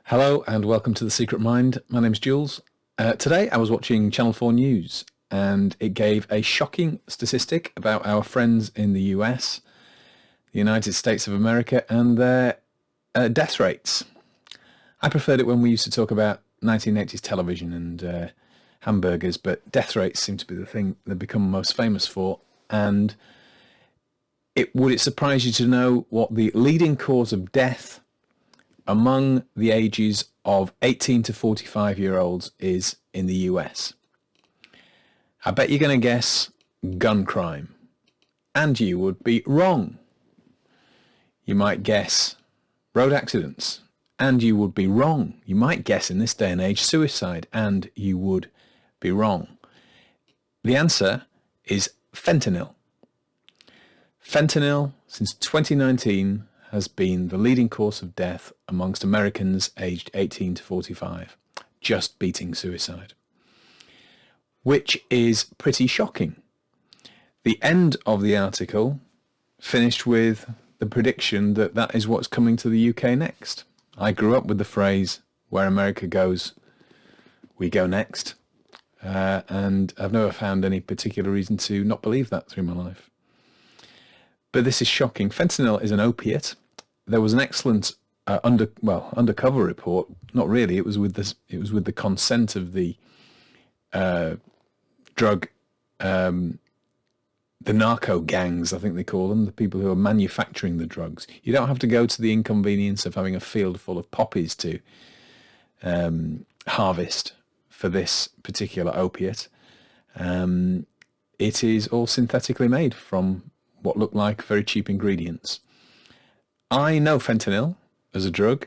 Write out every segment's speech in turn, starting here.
Hello and welcome to The Secret Mind. My name's Jules. Today I was watching Channel 4 News and it gave a shocking statistic about our friends in the US, the United States of America, and their death rates. I preferred it when we used to talk about 1980s television and hamburgers, but death rates seem to be the thing they've become most famous for. And would it surprise you to know what the leading cause of death among the ages of 18 to 45-year-olds is in the US? I bet you're going to guess gun crime. And you would be wrong. You might guess road accidents. And you would be wrong. You might guess in this day and age suicide. And you would be wrong. The answer is fentanyl. Fentanyl, since 2019, has been the leading cause of death amongst Americans aged 18 to 45, just beating suicide, which is pretty shocking. The end of the article finished with the prediction that that is what's coming to the UK next. I grew up with the phrase, where America goes, we go next, and I've never found any particular reason to not believe that through my life. But this is shocking. Fentanyl is an opiate. There was an excellent undercover report. Not really. It was with the consent of the drug, the narco gangs, I think they call them, the people who are manufacturing the drugs. You don't have to go to the inconvenience of having a field full of poppies to harvest for this particular opiate. It is all synthetically made from what look like very cheap ingredients. I know fentanyl as a drug.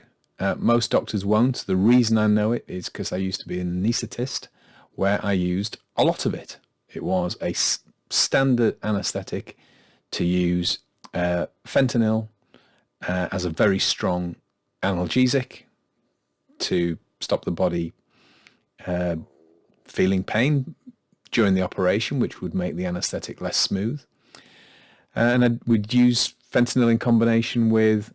Most doctors won't. The reason I know it is because I used to be an anaesthetist where I used a lot of it. It was a standard anaesthetic to use fentanyl as a very strong analgesic to stop the body feeling pain during the operation, which would make the anaesthetic less smooth. And we'd use fentanyl in combination with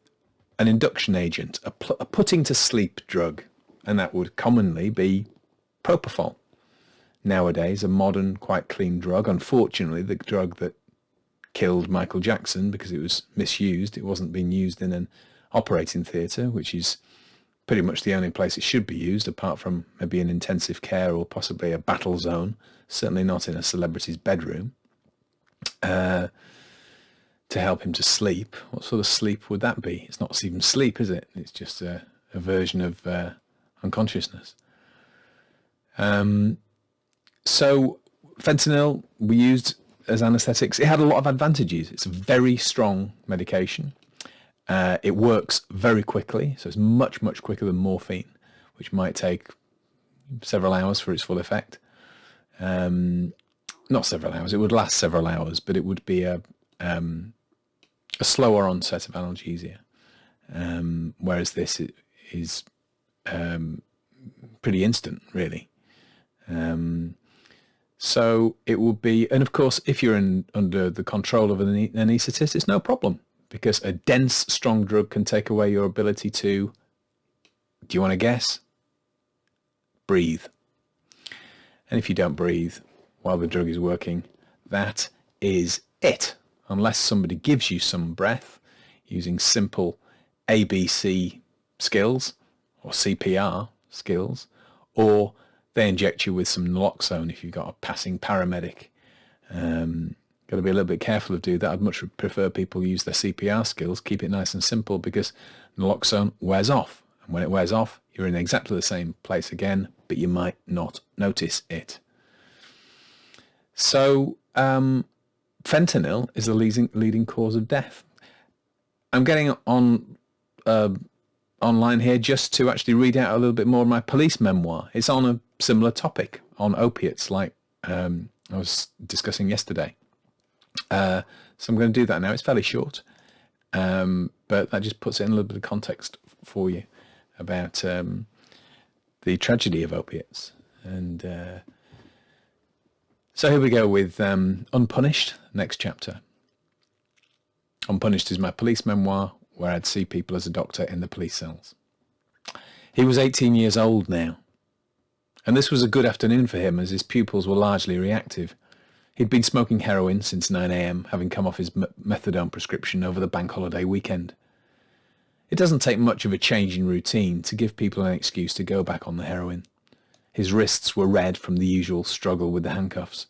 an induction agent, a putting to sleep drug, and that would commonly be propofol. Nowadays, a modern, quite clean drug. Unfortunately, the drug that killed Michael Jackson because it was misused. It wasn't being used in an operating theatre, which is pretty much the only place it should be used, apart from maybe in intensive care or possibly a battle zone. Certainly not in a celebrity's bedroom. To help him to sleep. What sort of sleep would that be? It's not even sleep, is it? It's just a version of unconsciousness. So fentanyl we used as anaesthetics. It had a lot of advantages. It's a very strong medication. It works very quickly, so it's much, much quicker than morphine, which might take several hours for its full effect. Not several hours. It would last several hours, but it would be a slower onset of analgesia, whereas this is pretty instant, really. So it would be, and of course, if you're under the control of an anaesthetist, it's no problem, because a dense, strong drug can take away your ability to, do you want to guess? Breathe. And if you don't breathe while the drug is working, that is it. Unless somebody gives you some breath using simple ABC skills or CPR skills, or they inject you with some naloxone if you've got a passing paramedic. Got to be a little bit careful of doing that. I'd much prefer people use their CPR skills, keep it nice and simple, because naloxone wears off. And when it wears off, you're in exactly the same place again, but you might not notice it. So, fentanyl is the leading cause of death. I'm getting on online here just to actually read out a little bit more of my police memoir. It's on a similar topic, on opiates, like I was discussing yesterday. So I'm going to do that now. It's fairly short, but that just puts it in a little bit of context for you about the tragedy of opiates. And so here we go with Unpunished, next chapter. Unpunished is my police memoir, where I'd see people as a doctor in the police cells. He was 18 years old now, and this was a good afternoon for him as his pupils were largely reactive. He'd been smoking heroin since 9 a.m, having come off his methadone prescription over the bank holiday weekend. It doesn't take much of a change in routine to give people an excuse to go back on the heroin. His wrists were red from the usual struggle with the handcuffs.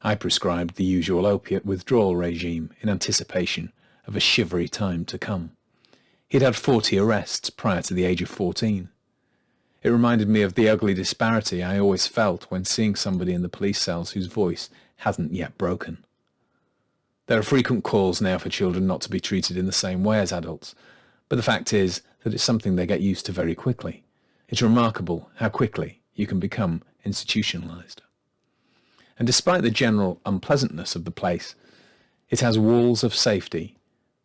I prescribed the usual opiate withdrawal regime in anticipation of a shivery time to come. He'd had 40 arrests prior to the age of 14. It reminded me of the ugly disparity I always felt when seeing somebody in the police cells whose voice hadn't yet broken. There are frequent calls now for children not to be treated in the same way as adults, but the fact is that it's something they get used to very quickly. It's remarkable how quickly you can become institutionalized. And despite the general unpleasantness of the place, it has walls of safety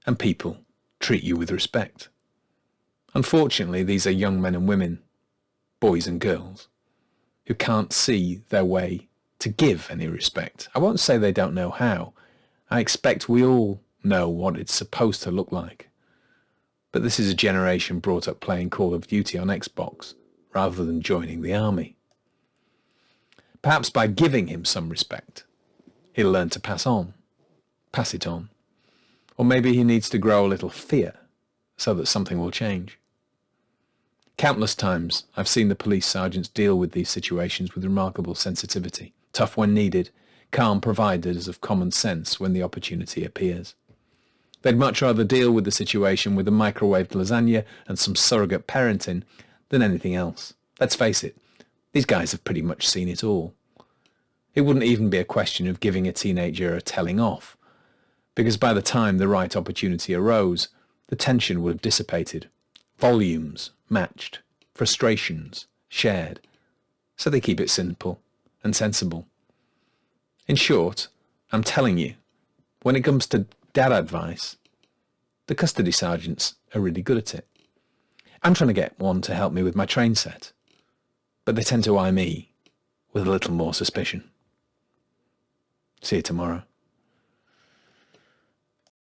and people treat you with respect. Unfortunately, these are young men and women, boys and girls, who can't see their way to give any respect. I won't say they don't know how. I expect we all know what it's supposed to look like. But this is a generation brought up playing Call of Duty on Xbox rather than joining the army. Perhaps by giving him some respect, he'll learn to pass it on. Or maybe he needs to grow a little fear so that something will change. Countless times I've seen the police sergeants deal with these situations with remarkable sensitivity, tough when needed, calm providers of common sense when the opportunity appears. They'd much rather deal with the situation with a microwaved lasagna and some surrogate parenting than anything else. Let's face it, these guys have pretty much seen it all. It wouldn't even be a question of giving a teenager a telling off, because by the time the right opportunity arose, the tension would have dissipated, volumes matched, frustrations shared, so they keep it simple and sensible. In short, I'm telling you, when it comes to dad advice, the custody sergeants are really good at it. I'm trying to get one to help me with my train set, but they tend to eye me with a little more suspicion. See you tomorrow.